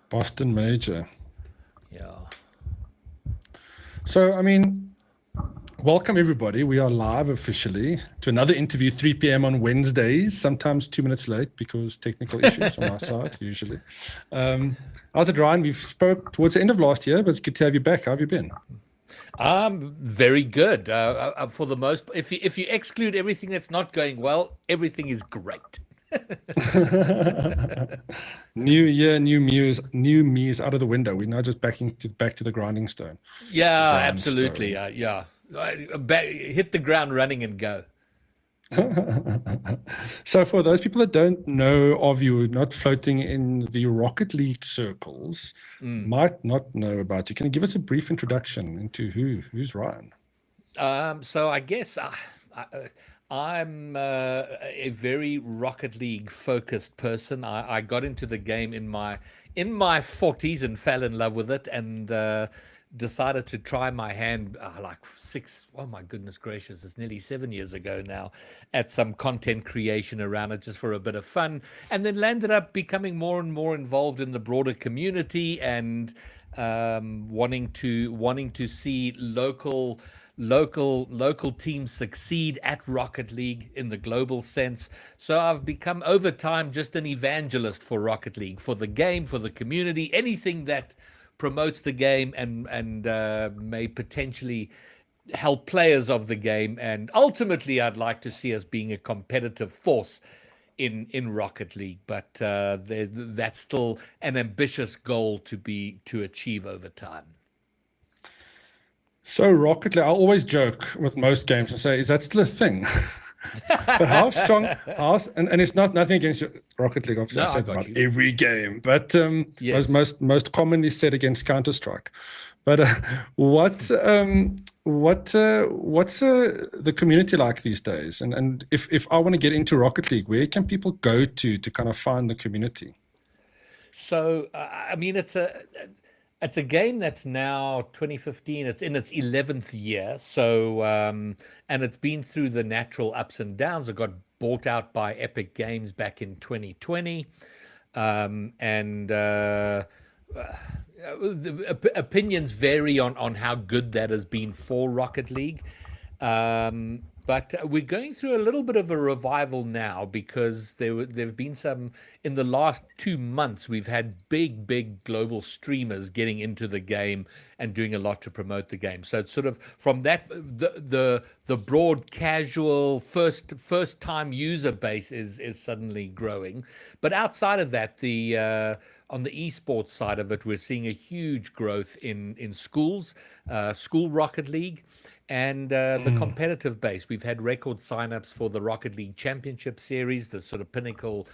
Boston Major. Yeah. So, welcome everybody. We are live officially to another interview, 3 p.m. on Wednesdays, sometimes 2 minutes late because technical issues on our side, usually. How's it, Ryan? We've spoke towards the end of last year, but it's good to have you back. How have you been? Very good. For the most, if you exclude everything that's not going well, everything is great. New year, new me is out of the window. We're now just back to the grinding stone, Yeah, the absolutely. grindstone. Yeah, hit the ground running and go. So, for those people that don't know of you, not floating in the Rocket League circles, might not know about you, can you give us a brief introduction into who's Ryan? So I guess I'm a very Rocket League focused person. I got into the game in my 40s and fell in love with it, and decided to try my hand like six. Oh my goodness gracious! It's nearly 7 years ago now, at some content creation around it, just for a bit of fun, and then landed up becoming more and more involved in the broader community and wanting to see local teams succeed at Rocket League in the global sense. So I've become over time just an evangelist for Rocket League, for the game, for the community, anything that promotes the game and may potentially help players of the game. And ultimately, I'd like to see us being a competitive force in Rocket League, but that's still an ambitious goal to achieve over time. So, Rocket League, I always joke with most games and say, is that still a thing? But how strong, and it's not nothing against Rocket League. Obviously, I No, say I it got about you. every game, but Yes. most commonly said against Counter Strike. But what's the community like these days? And if I want to get into Rocket League, where can people go to kind of find the community? So I mean, it's a game that's now 2015. It's in its 11th year. So and it's been through the natural ups and downs. It got bought out by Epic Games back in 2020, and opinions vary on how good that has been for Rocket League. But we're going through a little bit of a revival now because there've been some in the last 2 months. We've had big global streamers getting into the game and doing a lot to promote the game. So it's sort of from that the broad casual first time user base is suddenly growing. But outside of that, the on the esports side of it, we're seeing a huge growth in schools, school Rocket League, and the competitive base. We've had record signups for the Rocket League Championship Series, the sort of pinnacle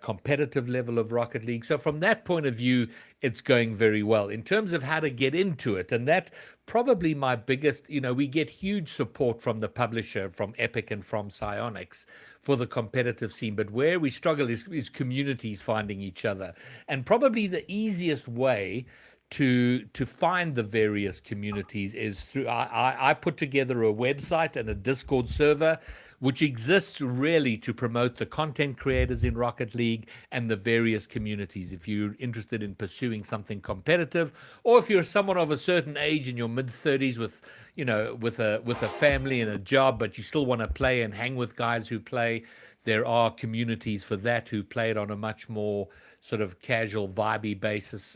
competitive level of Rocket League. So from that point of view, it's going very well. In terms of how to get into it, and that probably my biggest, we get huge support from the publisher, from Epic and from Psyonix for the competitive scene. But where we struggle is communities finding each other. And probably the easiest way to find the various communities is through I put together a website and a Discord server which exists really to promote the content creators in Rocket League and the various communities. If you're interested in pursuing something competitive, or if you're someone of a certain age in your mid 30s with with a family and a job, but you still want to play and hang with guys who play, there are communities for that who play it on a much more sort of casual, vibey basis.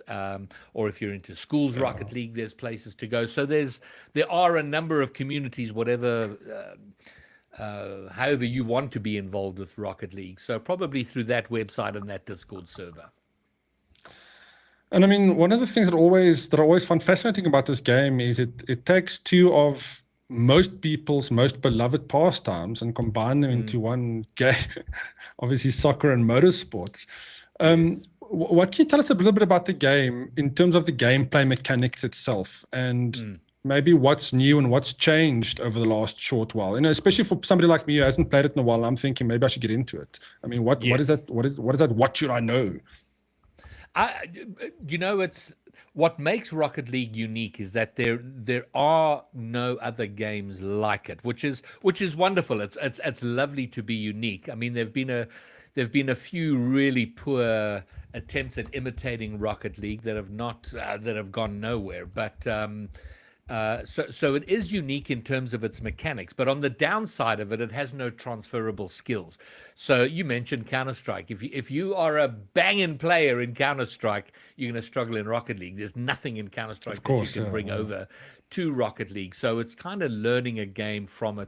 Or if you're into schools Yeah. Rocket League, there's places to go. So there are a number of communities, whatever, however you want to be involved with Rocket League. So probably through that website and that Discord server. And one of the things that I always find fascinating about this game is it takes two of most people's most beloved pastimes and combine them into one game. Obviously, soccer and motorsports. Yes. What can you tell us a little bit about the game in terms of the gameplay mechanics itself, and maybe what's new and what's changed over the last short while? Especially for somebody like me who hasn't played it in a while, I'm thinking maybe I should get into it. What is Yes. that? What is that? What should I know? I, it's what makes Rocket League unique is that there are no other games like it, which is wonderful. It's lovely to be unique. I mean, there've been a few really poor attempts at imitating Rocket League that have not that have gone nowhere. But so it is unique in terms of its mechanics, but on the downside of it, it has no transferable skills. So you mentioned Counter-Strike. If you are a banging player in Counter-Strike, you're going to struggle in Rocket League. There's nothing in Counter-Strike that you can bring over to Rocket League. So it's kind of learning a game from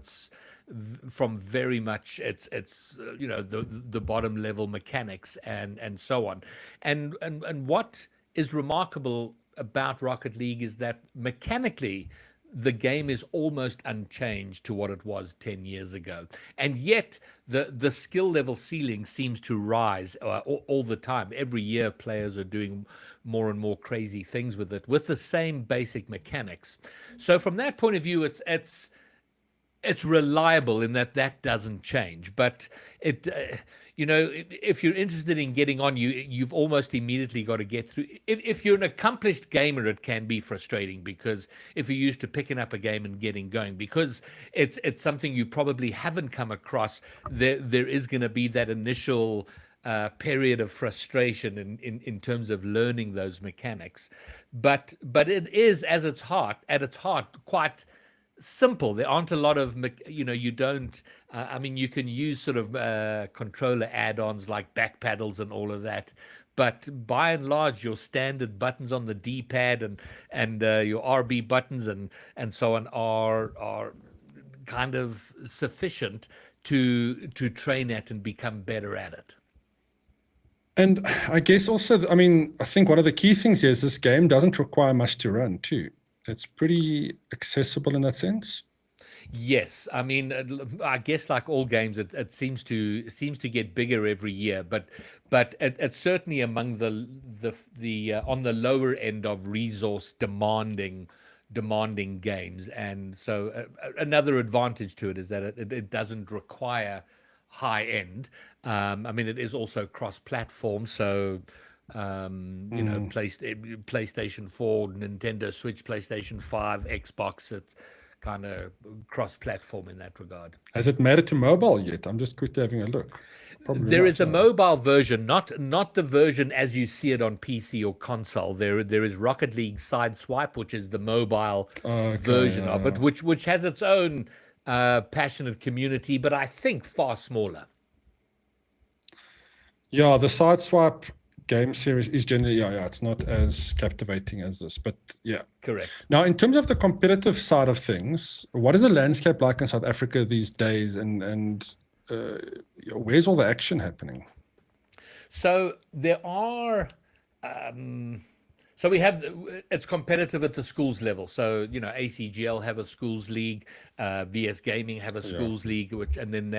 very much its the bottom level mechanics and so on. And what is remarkable about Rocket League is that mechanically the game is almost unchanged to what it was 10 years ago. And yet the skill level ceiling seems to rise all the time. Every year players are doing more and more crazy things with it with the same basic mechanics. So from that point of view, it's reliable in that doesn't change. But it if you're interested in getting on, you've almost immediately got to get through. If you're an accomplished gamer, it can be frustrating, because if you're used to picking up a game and getting going, because it's something you probably haven't come across, there is going to be that initial period of frustration in terms of learning those mechanics. But it is at its heart quite simple. There aren't a lot of, you don't, you can use sort of controller add-ons like back paddles and all of that. But by and large, your standard buttons on the D-pad and your RB buttons and so on are kind of sufficient to train at and become better at it. And I guess also, I think one of the key things here is this game doesn't require much to run too. It's pretty accessible in that sense. Yes, I guess like all games, it seems to get bigger every year, but it's certainly among the on the lower end of resource demanding games. And so another advantage to it is that it doesn't require high end. It is also cross-platform, so PlayStation 4, Nintendo Switch, PlayStation 5, Xbox. It's kind of cross-platform in that regard. Has it made it to mobile yet? I'm just quickly having a look. There is a mobile version, not the version as you see it on PC or console. There is Rocket League Sideswipe, which is the mobile version of it, which has its own passionate community, but I think far smaller. Yeah, the Sideswipe game series is generally, it's not as captivating as this, but yeah. Correct. Now, in terms of the competitive side of things, what is the landscape like in South Africa these days, and where's all the action happening? So there are... So we have, it's competitive at the schools level. So, ACGL have a schools league, VS Gaming have a schools league, and then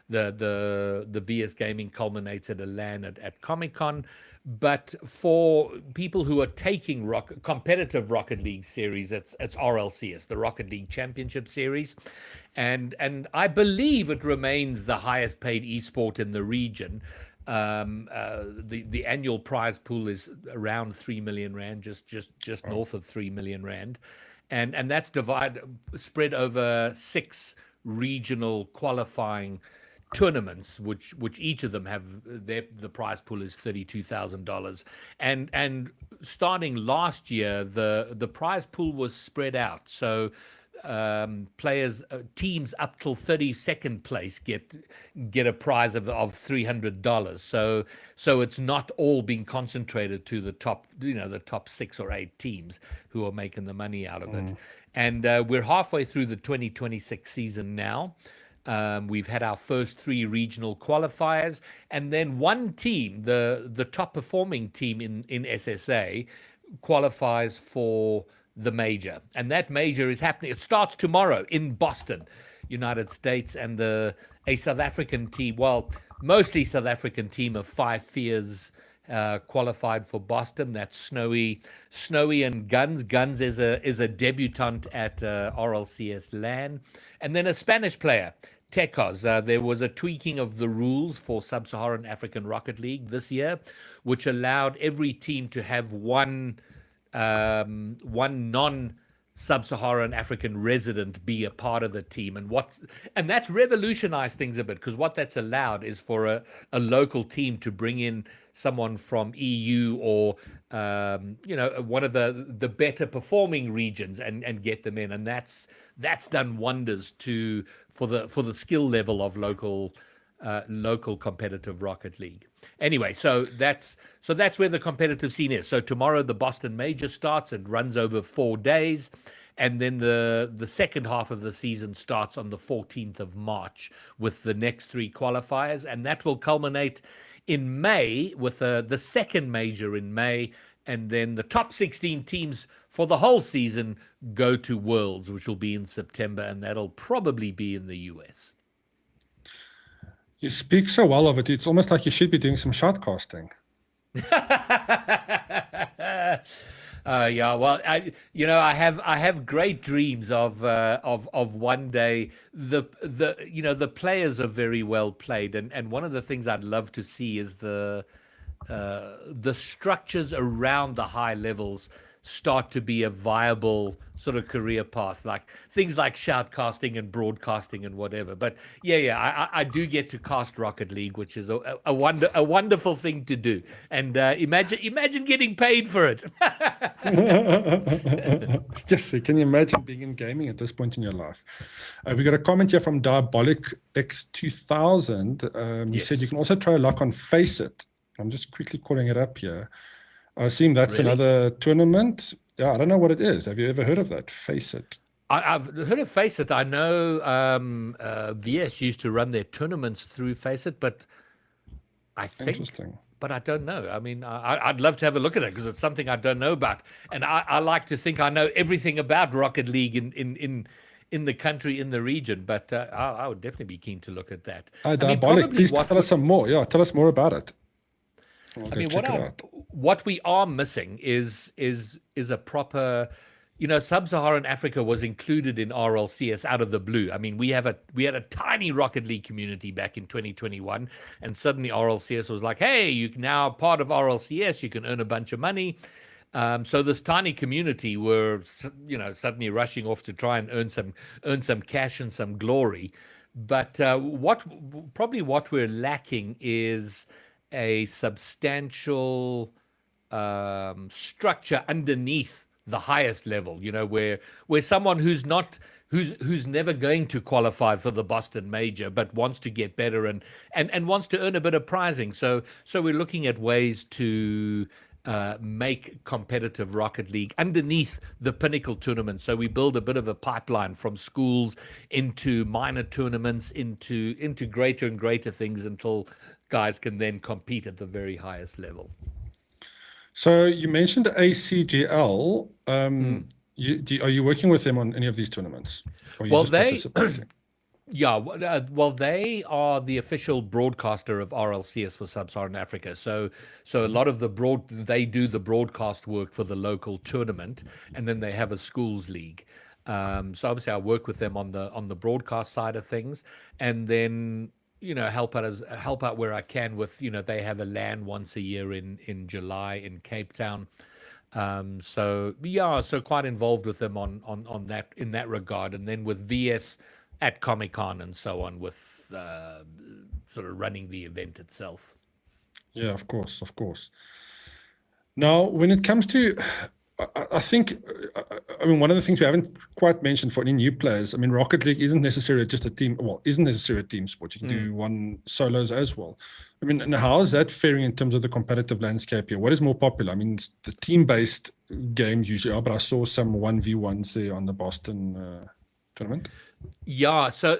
the VS Gaming culminates at a LAN at Comic-Con. But for people who are taking competitive Rocket League series, it's RLCS, the Rocket League Championship Series. And I believe it remains the highest paid esport in the region. The annual prize pool is around 3 million rand, just north of 3 million rand, and that's spread over 6 regional qualifying tournaments, which each of them have the prize pool is $32,000, and starting last year the prize pool was spread out, so players, teams up till 32nd place get a prize of $300. So it's not all being concentrated to the top, the top 6 or 8 teams who are making the money out of it. And we're halfway through the 2026 season now. We've had our first 3 regional qualifiers, and then one team, the top performing team in SSA, qualifies for the major, and that major is happening. It starts tomorrow in Boston, United States, and a South African team, well, mostly South African team of 5 Fears qualified for Boston. That's Snowy and Guns. Guns is a debutant at RLCS LAN, and then a Spanish player, Tecos. There was a tweaking of the rules for Sub-Saharan African Rocket League this year, which allowed every team to have one non sub-Saharan African resident be a part of the team, and that's revolutionized things a bit, because what that's allowed is for a local team to bring in someone from EU or one of the better performing regions and get them in, and that's done wonders for the skill level of local competitive Rocket League. Anyway, so that's where the competitive scene is. So tomorrow the Boston Major starts. It runs over 4 days, and then the second half of the season starts on the 14th of March with the next 3 qualifiers, and that will culminate in May with the second major in May, and then the top 16 teams for the whole season go to Worlds, which will be in September, and that'll probably be in the US. You speak so well of it. It's almost like you should be doing some shoutcasting. Yeah, well, I have great dreams of one day the players are very well played, and one of the things I'd love to see is the structures around the high levels start to be a viable sort of career path, like things like shoutcasting and broadcasting and whatever. But I do get to cast Rocket League, which is a wonderful thing to do. And imagine getting paid for it. Yes, can you imagine being in gaming at this point in your life? We got a comment here from Diabolic X2000. He said you can also try a luck on Face It. I'm just quickly calling it up here. I assume that's another tournament. Yeah, I don't know what it is. Have you ever heard of that? Face It. I've heard of Face It. I know VS used to run their tournaments through Face It, but I think... Interesting. But I don't know. I mean, I'd love to have a look at it, because it's something I don't know about. And I like to think I know everything about Rocket League in the country, in the region. But I would definitely be keen to look at that. Diabolic, please tell us some more. Yeah, tell us more about it. What we are missing is a proper, Sub-Saharan Africa was included in RLCS out of the blue. I mean, we had a tiny Rocket League community back in 2021, and suddenly RLCS was like, hey, you're now part of RLCS, you can earn a bunch of money. So this tiny community were, suddenly rushing off to try and earn some cash and some glory. But what we're lacking is a substantial structure underneath the highest level, where someone who's never going to qualify for the Boston Major but wants to get better and wants to earn a bit of prizing. So we're looking at ways to make competitive Rocket League underneath the pinnacle tournament. So we build a bit of a pipeline from schools into minor tournaments, into greater and greater things, until guys can then compete at the very highest level. So you mentioned ACGL. Are you working with them on any of these tournaments? Or are you just participating? Yeah, well, they are the official broadcaster of RLCS for Sub-Saharan Africa. So a lot of they do the broadcast work for the local tournament, and then they have a schools league. So obviously I work with them on the broadcast side of things, and then help out where I can with, they have a LAN once a year in July in Cape Town. So quite involved with them on that, in that regard. And then with VS at Comic-Con and so on, with sort of running the event itself. Yeah, of course. Now, when it comes to, I think, one of the things we haven't quite mentioned for any new players, Rocket League isn't necessarily just a team, isn't necessarily a team sport. You can do one solos as well. And how is that faring in terms of the competitive landscape here? What is more popular? The team-based games usually are, but I saw some 1v1s there on the Boston tournament. Yeah, so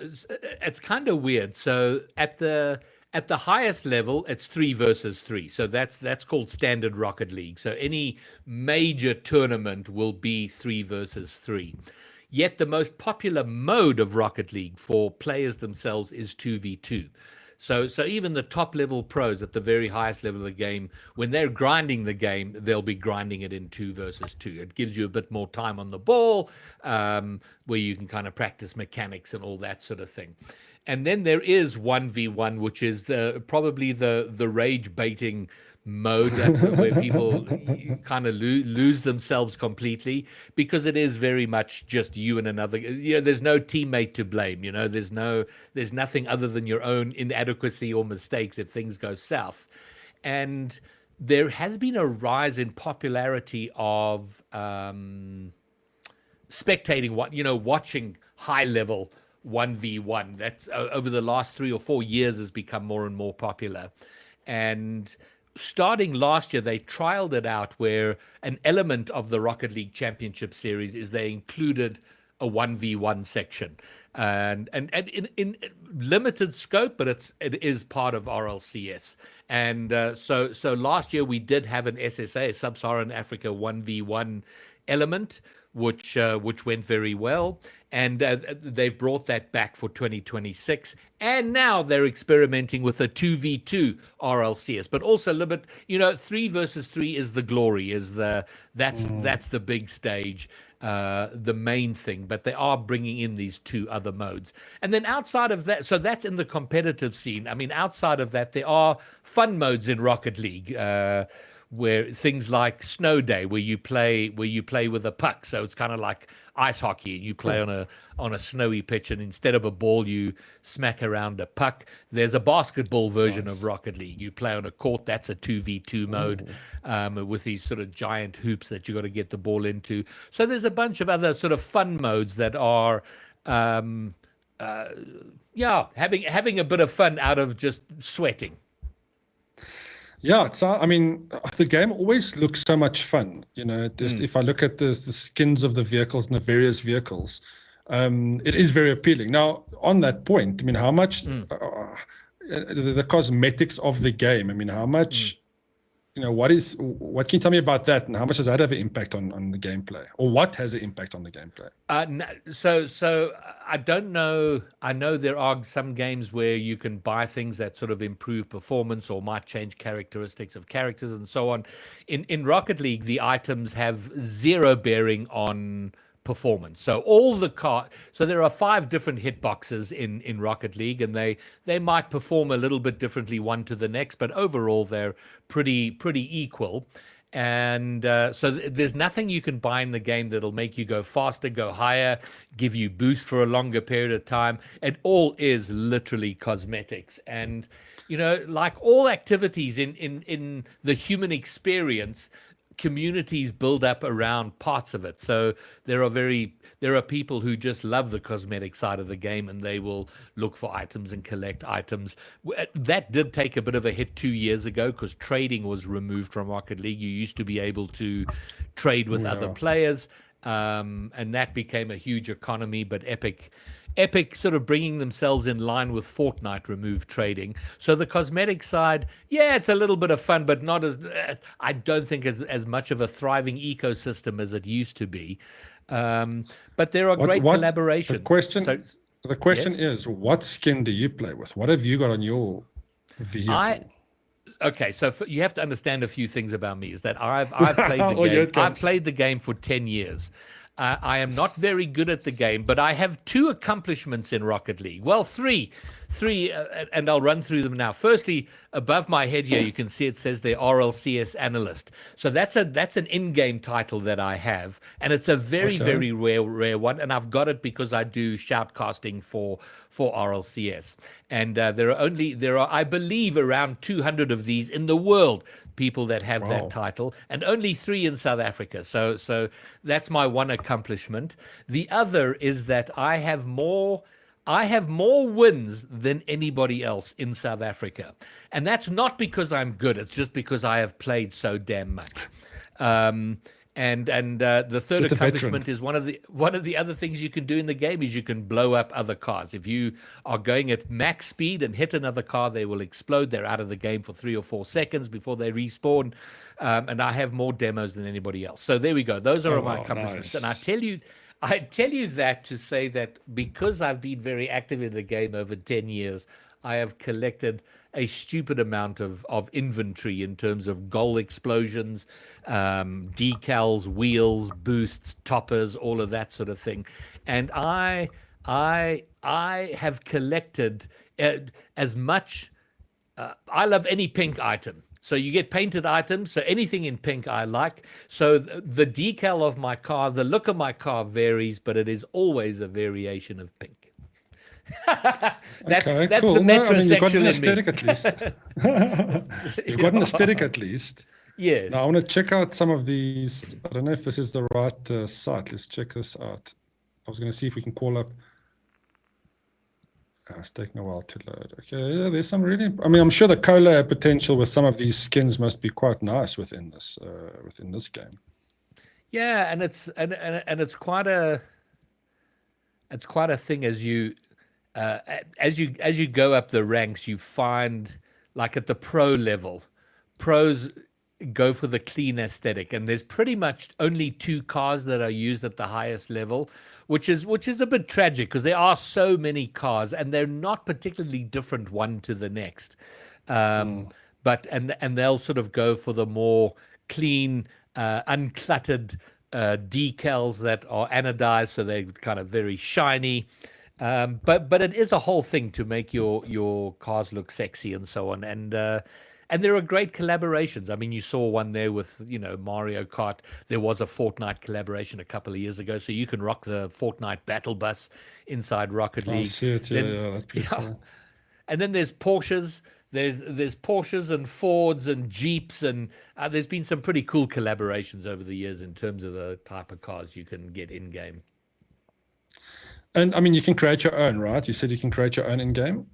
it's kind of weird. So at the highest level, it's 3 versus 3. So that's called standard Rocket League. So any major tournament will be 3 versus 3. Yet the most popular mode of Rocket League for players themselves is 2v2. So even the top level pros at the very highest level of the game, when they're grinding the game, they'll be grinding it in 2 versus 2. It gives you a bit more time on the ball, where you can kind of practice mechanics and all that sort of thing. And then there is 1v1, which is probably the rage baiting mode. That's where people kind of lose themselves completely, because it is very much just you and another. There's no teammate to blame. There's nothing other than your own inadequacy or mistakes if things go south. And there has been a rise in popularity of spectating, watching high level 1v1. That's over the last 3 or 4 years has become more and more popular. And starting last year, they trialed it out where an element of the Rocket League Championship Series is they included a 1v1 section, and in limited scope, but it is part of RLCS. And so last year we did have an SSA, Sub-Saharan Africa 1v1 element, which went very well, and they've brought that back for 2026. And now they're experimenting with a 2v2 RLCS, but also limit. 3 versus 3 is the glory, that's the big stage, the main thing. But they are bringing in these 2 other modes, and then outside of that, so that's in the competitive scene. I mean, outside of that, there are fun modes in Rocket League. Where things like Snow Day, where you play with a puck, so it's kind of like ice hockey. You play on a snowy pitch, and instead of a ball, you smack around a puck. There's a basketball version of Rocket League. You play on a court. That's a 2v2 mode, with these sort of giant hoops that you got to get the ball into. So there's a bunch of other sort of fun modes that are, having a bit of fun out of just sweating. Yeah, the game always looks so much fun. Just if I look at the skins of the vehicles and the various vehicles, it is very appealing. Now, on that point, how much the cosmetics of the game? How much? What can you tell me about that, and how much does that have an impact on the gameplay, or what has an impact on the gameplay? So I don't know. I know there are some games where you can buy things that sort of improve performance or might change characteristics of characters and so on. In Rocket League, the items have zero bearing on performance. So so there are 5 different hitboxes in Rocket League, and they might perform a little bit differently one to the next, but overall they're pretty equal. And so there's nothing you can buy in the game that'll make you go faster, go higher, give you boost for a longer period of time. It all is literally cosmetics. And like all activities in the human experience, communities build up around parts of it. So there are people who just love the cosmetic side of the game, and they will look for items and collect items. That did take a bit of a hit 2 years ago, because trading was removed from Rocket League. You used to be able to trade with other players, and that became a huge economy. But Epic sort of bringing themselves in line with Fortnite removed trading. So the cosmetic side, it's a little bit of fun, but not I don't think as much of a thriving ecosystem as it used to be. But there are great collaborations. The question is, what skin do you play with? What have you got on your vehicle? Okay, so you have to understand a few things about me. Is that I've played the game. I've played the game for 10 years. I am not very good at the game, but I have 2 accomplishments in Rocket League. Well, three, and I'll run through them now. Firstly, above my head here, you can see it says the RLCS analyst. So that's an in-game title that I have, and it's a very rare one. And I've got it because I do shoutcasting for RLCS, and there are I believe around 200 of these in the world. People that have that title, and only 3 in South Africa. So that's my one accomplishment. The other is that I have more wins than anybody else in South Africa, and that's not because I'm good. It's just because I have played so damn much. And the third accomplishment is one of the other things you can do in the game is you can blow up other cars. If you are going at max speed and hit another car, they will explode. They're out of the game for 3 or 4 seconds before they respawn. And I have more demos than anybody else. So there we go. Those are my accomplishments. Nice. And I tell you that to say that because I've been very active in the game over 10 years, I have collected a stupid amount of inventory in terms of goal explosions, decals, wheels, boosts, toppers, all of that sort of thing. And I have collected as much. I love any pink item. So you get painted items. So anything in pink I like. So the decal of my car, the look of my car varies, but it is always a variation of pink. that's Okay, that's the cool. No, I mean, you got an metrosexual in me. aesthetic at least. You've got an aesthetic at least. Yes. Now, I want to check out some of these. I don't know if this is the right site. Let's check this out. I was going to see if we can call up. It's taking a while to load. Okay, yeah, there's some really. I mean, I'm sure the collab potential with some of these skins must be quite nice within this game. Yeah, and it's quite a thing as you go up the ranks. You find, like at the pro level, pros go for the clean aesthetic, and there's pretty much only 2 cars that are used at the highest level, which is a bit tragic because there are so many cars and they're not particularly different one to the next. But they'll sort of go for the more clean, uncluttered decals that are anodized, so they're kind of very shiny. But it is a whole thing to make your cars look sexy and so on. And there are great collaborations. I mean, you saw one there with, Mario Kart. There was a Fortnite collaboration a couple of years ago, so you can rock the Fortnite battle bus inside Rocket League. I see it. Yeah, that's pretty cool. And then there's Porsches. There's Porsches and Fords and Jeeps, and there's been some pretty cool collaborations over the years in terms of the type of cars you can get in game. And I mean, you can create your own, right? You said you can create your own in game.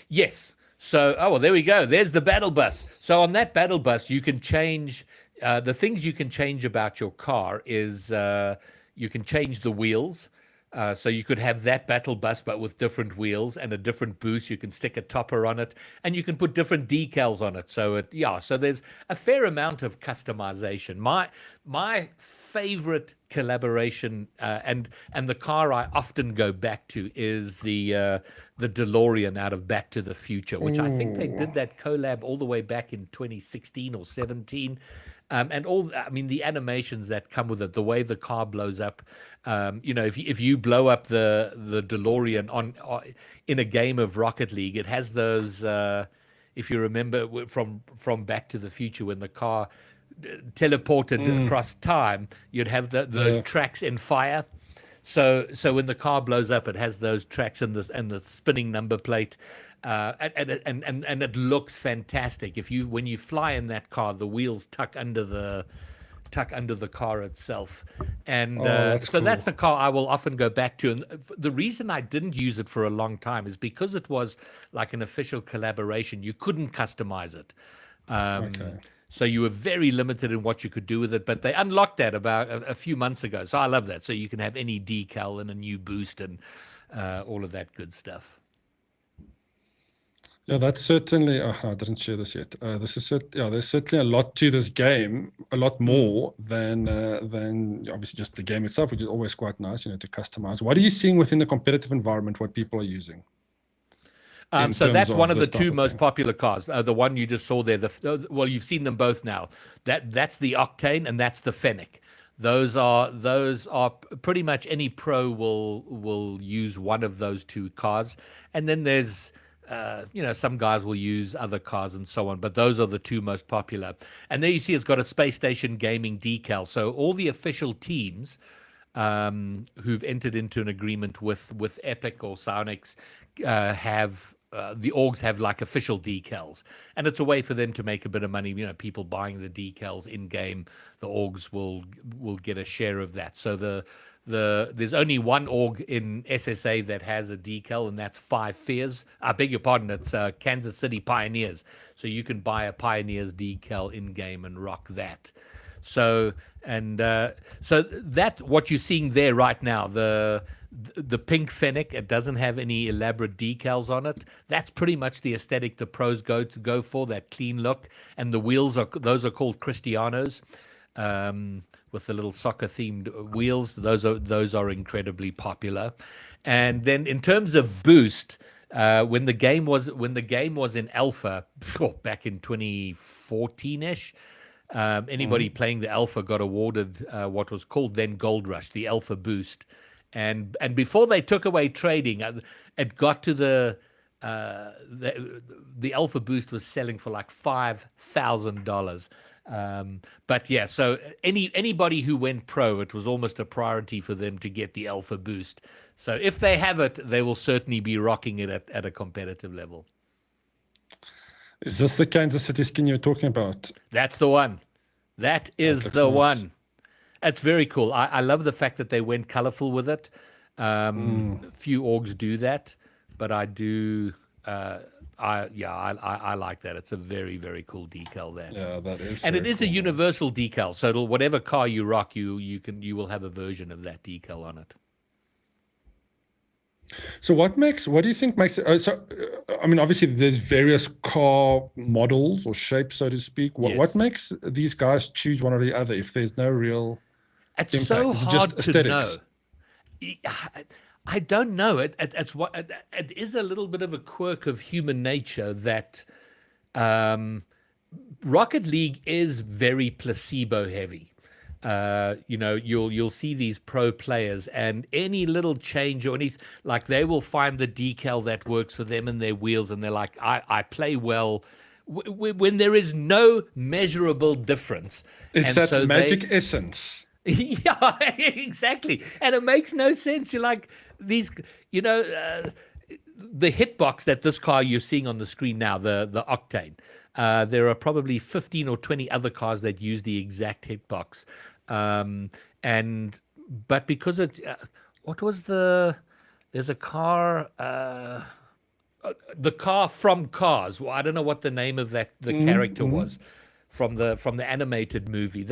Yes. So, well, there we go. There's the battle bus. So on that battle bus, you can change the things you can change about your car is you can change the wheels. So you could have that battle bus, but with different wheels and a different boost. You can stick a topper on it, and you can put different decals on it. So so there's a fair amount of customization. My favorite collaboration and the car I often go back to is the DeLorean out of Back to the Future, which I think they did that collab all the way back in 2016 or 17. And the animations that come with it, the way the car blows up, if you blow up the DeLorean on in a game of Rocket League, it has those. If you remember from Back to the Future, when the car teleported across time, you'd have those tracks in fire. So when the car blows up, it has those tracks and the spinning number plate. And it looks fantastic. When you fly in that car, the wheels tuck under the car itself, and so cool. That's the car I will often go back to. And the reason I didn't use it for a long time is because it was like an official collaboration. You couldn't customize it. So you were very limited in what you could do with it, but they unlocked that about a few months ago. So I love that. So you can have any decal and a new boost and all of that good stuff. Yeah, that's certainly. Oh, I didn't share this yet. There's certainly a lot to this game, a lot more than obviously just the game itself, which is always quite nice, to customize. What are you seeing within the competitive environment? What people are using? So that's one of the 2 most popular cars. The one you just saw there. Well, you've seen them both now. That's the Octane and that's the Fennec. Those are pretty much any pro will use one of those 2 cars, and then there's. Some guys will use other cars and so on, but those are the 2 most popular. And there you see it's got a Space Station Gaming decal. So all the official teams who've entered into an agreement with Epic or Sounix have the orgs have like official decals, and it's a way for them to make a bit of money. People buying the decals in game, the orgs will get a share of that. So there's only one org in SSA that has a decal, and that's Five Fears. I beg your pardon, it's Kansas City Pioneers. So you can buy a Pioneers decal in game and rock that. So that what you're seeing there right now, the pink Fennec, it doesn't have any elaborate decals on it. That's pretty much the aesthetic the pros go for, that clean look. And the wheels are called Cristianos. With the little soccer-themed wheels, those are incredibly popular. And then in terms of boost, when the game was in alpha back in 2014ish, anybody playing the alpha got awarded what was called then Gold Rush, the alpha boost. And before they took away trading, it got to the the Alpha Boost was selling for like $5,000. But yeah, so anybody who went pro, it was almost a priority for them to get the Alpha Boost. So if they have it, they will certainly be rocking it at a competitive level. Is this the Kansas City skin you're talking about? That's the one. That is the one. That's very cool. I love the fact that they went colorful with it. Few orgs do that, but I do. I like that. It's a very, very cool decal. Yeah, that is. And it is cool, a universal decal. So whatever car you rock, you will have a version of that decal on it. So what do you think makes it? I mean, obviously there's various car models or shapes, so to speak. What makes these guys choose one or the other if there's no real It's impact? so Is it hard just to aesthetics? know. I don't know. It is a little bit of a quirk of human nature that Rocket League is very placebo heavy. You'll see these pro players, and any little change or anything, like they will find the decal that works for them and their wheels, and they're like, I play well when there is no measurable difference. It's and that magic essence. Yeah, exactly. And it makes no sense. You're like these, the hitbox that this car you're seeing on the screen now, the Octane. There are probably 15 or 20 other cars that use the exact hitbox. But because it, there's a car, the car from Cars. Well, I don't know what the name of the character was from the animated movie.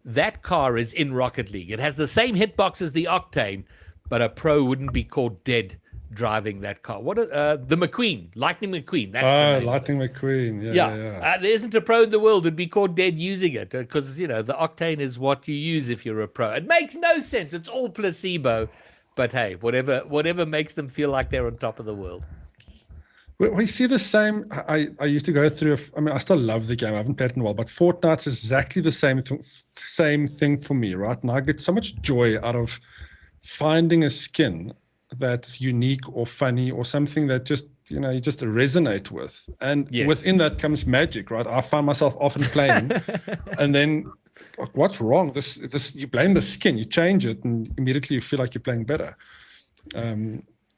That car is in Rocket League. It has the same hitbox as the Octane, but a pro wouldn't be caught dead driving that car. The McQueen, Lightning McQueen. That's Lightning McQueen. Yeah. There isn't a pro in the world who'd be caught dead using it because the Octane is what you use if you're a pro. It makes no sense. It's all placebo. But hey, whatever makes them feel like they're on top of the world. We see the same. I used to go through. I still love the game. I haven't played it in a while, but Fortnite's exactly the same thing for me, right? And I get so much joy out of finding a skin that's unique or funny or something that just you just resonate with. And within that comes magic, right? I find myself often playing, and then what's wrong? This you blame the skin, you change it, and immediately you feel like you're playing better.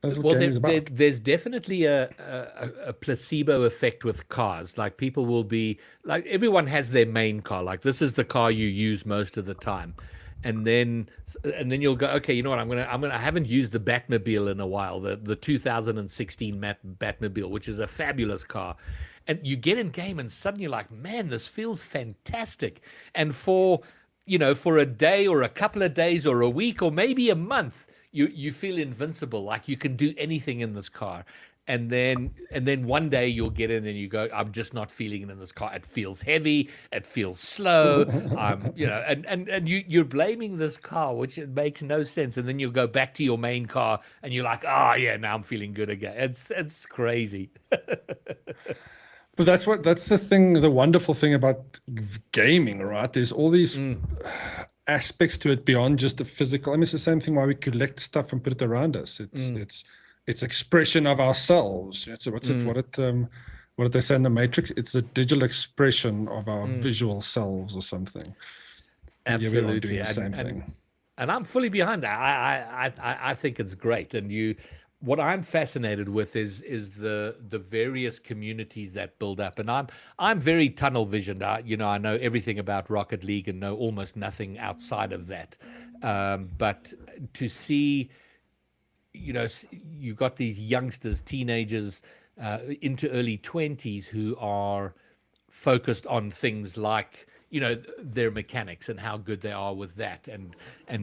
That's what game is about. There's definitely a placebo effect with cars. Like people will be like, everyone has their main car. Like this is the car you use most of the time, and then you'll go, okay, you know what? I haven't used the Batmobile in a while. The 2016 Batmobile, which is a fabulous car, and you get in game and suddenly you're like, man, this feels fantastic. And for a day or a couple of days or a week or maybe a month, you feel invincible, like you can do anything in this car. And then one day you'll get in and you go, I'm just not feeling it in this car. It feels heavy. It feels slow. And you're blaming this car, which it makes no sense. And then you'll go back to your main car and you're like, oh yeah, now I'm feeling good again. It's crazy. But that's the thing, the wonderful thing about gaming, right? There's all these aspects to it beyond just the physical. It's the same thing why we collect stuff and put it around us. It's expression of ourselves. So what did they say in the Matrix? It's a digital expression of our visual selves or something. Absolutely. Yeah, we are doing the same thing. And I'm fully behind that. I think it's great. And what I'm fascinated with is the various communities that build up, and I'm very tunnel visioned. I know everything about Rocket League and know almost nothing outside of that. But to see, you've got these youngsters, teenagers, into early 20s who are focused on things like their mechanics and how good they are with that, and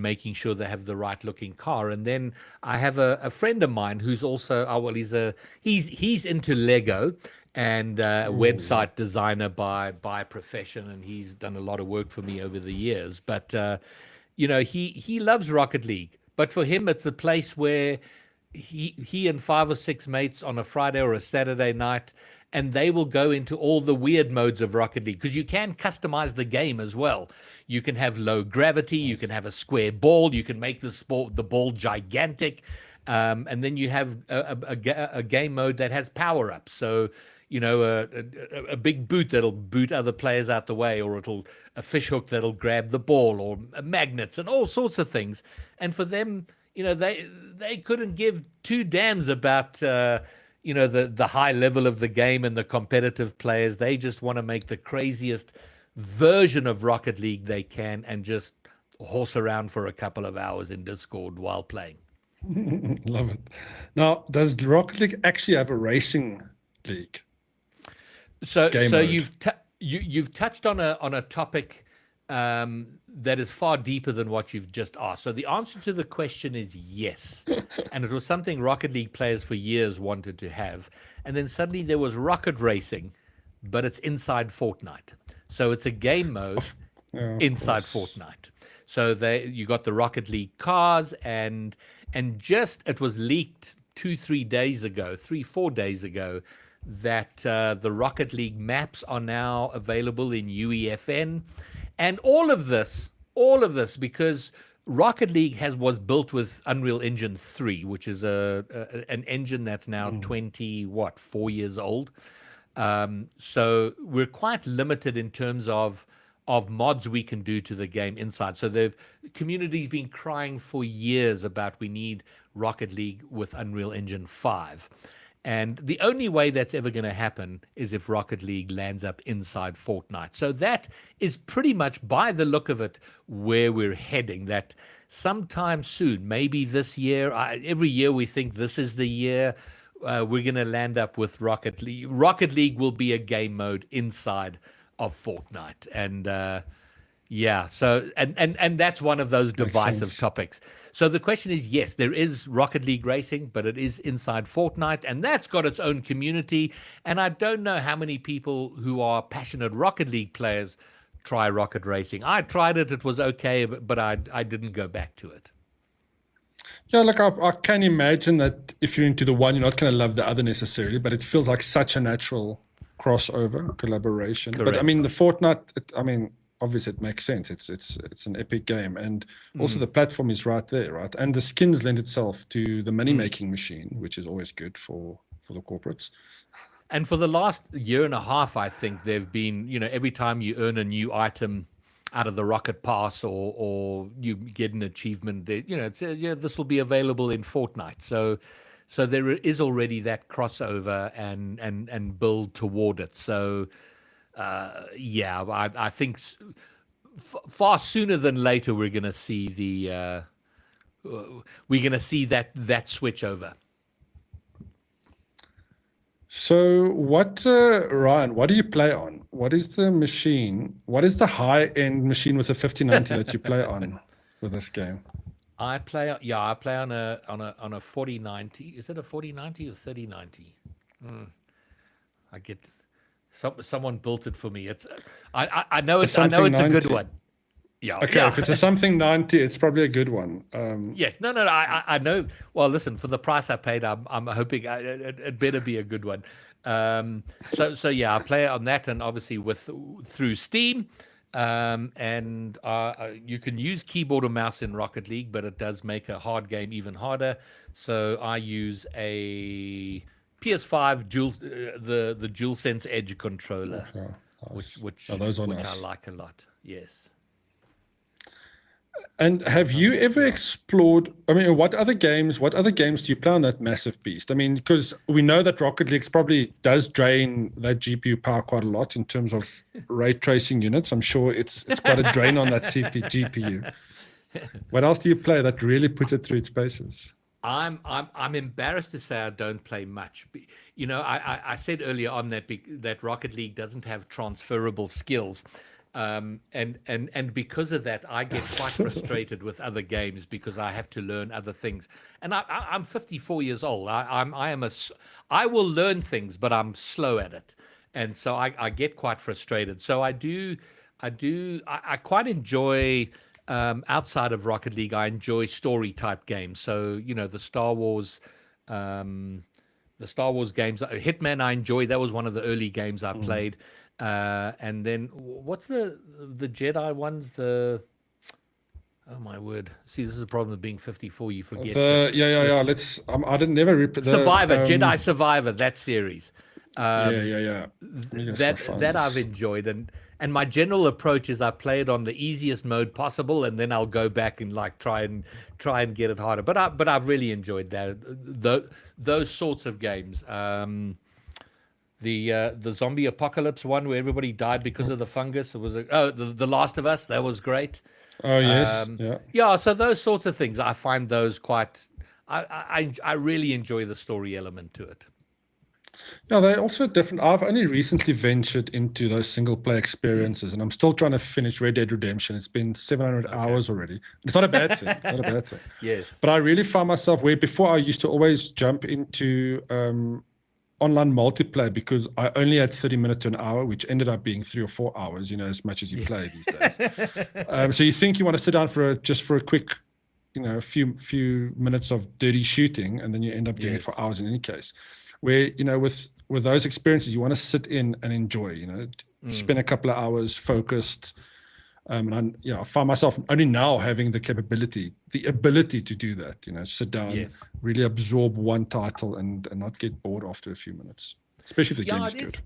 making sure they have the right looking car. And then I have a friend of mine who's also he's into Lego and website designer by profession, and he's done a lot of work for me over the years. But he loves Rocket League, but for him it's a place where he and 5 or 6 mates on a Friday or a Saturday night, and they will go into all the weird modes of Rocket League, because you can customize the game as well. You can have low gravity, you can have a square ball, you can make the ball gigantic. And then you have a game mode that has power ups. So, a big boot that'll boot other players out the way, or a fish hook that'll grab the ball, or magnets and all sorts of things. And for them, they couldn't give two damns about the high level of the game and the competitive players. They just want to make the craziest version of Rocket League they can and just horse around for a couple of hours in Discord while playing. Love it. Now, does Rocket League actually have a racing league? So you've touched on a topic that is far deeper than what you've just asked. So the answer to the question is yes. And it was something Rocket League players for years wanted to have. And then suddenly there was Rocket Racing, but it's inside Fortnite. So it's a game mode inside Fortnite. So you got the Rocket League cars, and just it was leaked 3-4 days ago that the Rocket League maps are now available in UEFN. And all of this because Rocket League was built with Unreal Engine 3, which is an engine that's now 4 years old. So we're quite limited in terms of mods we can do to the game inside. So the community's been crying for years about we need Rocket League with Unreal Engine 5. And the only way that's ever going to happen is if Rocket League lands up inside Fortnite. So that is pretty much, by the look of it, where we're heading. That sometime soon, maybe this year, every year we think this is the year, we're going to land up with Rocket League. Rocket League will be a game mode inside of Fortnite. And so and that's one of those divisive topics. So the question is, yes, there is Rocket League Racing, but it is inside Fortnite, and that's got its own community. And I don't know how many people who are passionate Rocket League players try Rocket Racing. I tried it; it was okay, but I didn't go back to it. Yeah, look, I can imagine that if you're into the one, you're not going to love the other necessarily, but it feels like such a natural crossover collaboration. Correct. But I mean, the Fortnite, obviously it makes sense. It's an epic game, and also the platform is right there, right? And the skins lend itself to the money making machine, which is always good for the corporates. And for the last year and a half, I think there've been, every time you earn a new item out of the Rocket Pass or you get an achievement, it says, this will be available in Fortnite. So there is already that crossover and build toward it. So I think far sooner than later we're going to see that switch over. So Ryan, what do you play on? What is the machine? What is the high-end machine with the 5090 that you play on with this game? I play on a 4090. Is it a 4090 or 3090? I get someone built it for me. I know it's a good one. Yeah. Okay. Yeah. If it's a something 90, it's probably a good one. Yes. No. I know. Well, listen, for the price I paid, I'm hoping it better be a good one. So I play on that, and obviously through Steam. And you can use keyboard or mouse in Rocket League, but it does make a hard game even harder. So I use a PS5 the DualSense Edge controller, which I like a lot. Yes. And have you ever explored, what other games do you play on that massive beast? Because we know that Rocket League probably does drain that GPU power quite a lot in terms of ray tracing units. I'm sure it's quite a drain on that GPU. What else do you play that really puts it through its paces? I'm embarrassed to say I don't play much. I said earlier on that Rocket League doesn't have transferable skills. And because of that, I get quite frustrated with other games because I have to learn other things. And I'm 54 years old. I will learn things, but I'm slow at it, and so I get quite frustrated. So I quite enjoy. Outside of Rocket League, I enjoy story type games. So the Star Wars games, Hitman. I enjoy. That was one of the early games I played. And then what's the Jedi ones? Oh my word! See, this is the problem with being 54. You forget Yeah. Let's. I didn't never repeat Survivor, Jedi Survivor, that series. Yeah. That I've enjoyed, and my general approach is I play it on the easiest mode possible, and then I'll go back and like try and get it harder. But I've really enjoyed those sorts of games. The zombie apocalypse one where everybody died because of the fungus. It was the Last of Us. That was great. Oh yes, yeah. So those sorts of things, I find those quite. I really enjoy the story element to it. Yeah, they're also different. I've only recently ventured into those single player experiences, and I'm still trying to finish Red Dead Redemption. It's been 700 hours already. It's not a bad thing. It's not a bad thing. Yes. But I really found myself where before I used to always jump into online multiplayer because I only had 30 minutes to an hour, which ended up being 3 or 4 hours, as much as you play these days. So you think you want to sit down for a quick, few minutes of dirty shooting, and then you end up doing it for hours in any case. Where, with those experiences, you want to sit in and enjoy, spend a couple of hours focused. And I find myself only now having the ability to do that, sit down, really absorb one title and not get bored after a few minutes, especially if the game is good.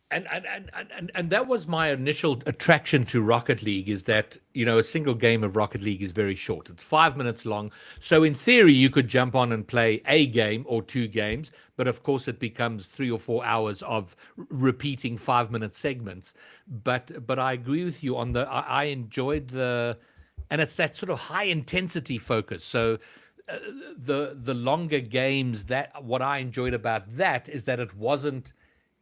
And that was my initial attraction to Rocket League, is that, a single game of Rocket League is very short. It's 5 minutes long. So in theory, you could jump on and play a game or 2 games. But of course, it becomes 3 or 4 hours of repeating 5-minute segments. But I agree with you on I enjoyed and it's that sort of high intensity focus. So the longer games, what I enjoyed about that is that it wasn't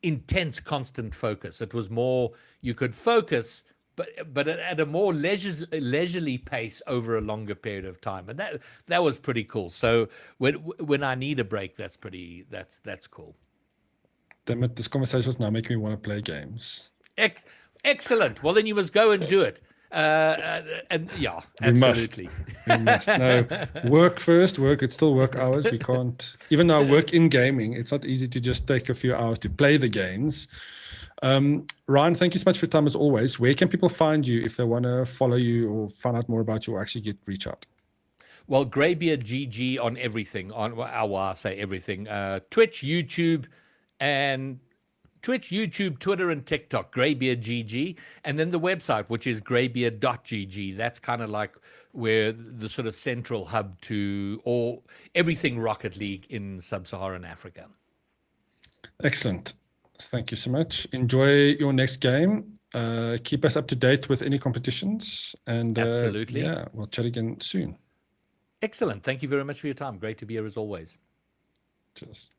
intense, constant focus. It was more, you could focus, but at a more leisurely pace over a longer period of time, and that was pretty cool. So when I need a break, that's cool. Damn it, this conversation is now making me want to play games. Excellent. Well, then you must go and do it. And yeah, absolutely. We must. No, work first. It's still work hours. We can't, even though I work in gaming, it's not easy to just take a few hours to play the games. Ryan, thank you so much for your time as always. Where can people find you if they want to follow you or find out more about you or actually reach out? Well, Graybeard GG on everything. I say everything. Twitch, YouTube, Twitter, and TikTok, Graybeard GG, and then the website, which is graybeard.gg. That's kind of like where the sort of central hub to everything Rocket League in sub-Saharan Africa. Excellent. Thank you so much. Enjoy your next game. Keep us up to date with any competitions. And absolutely. Yeah, we'll chat again soon. Excellent. Thank you very much for your time. Great to be here as always. Cheers.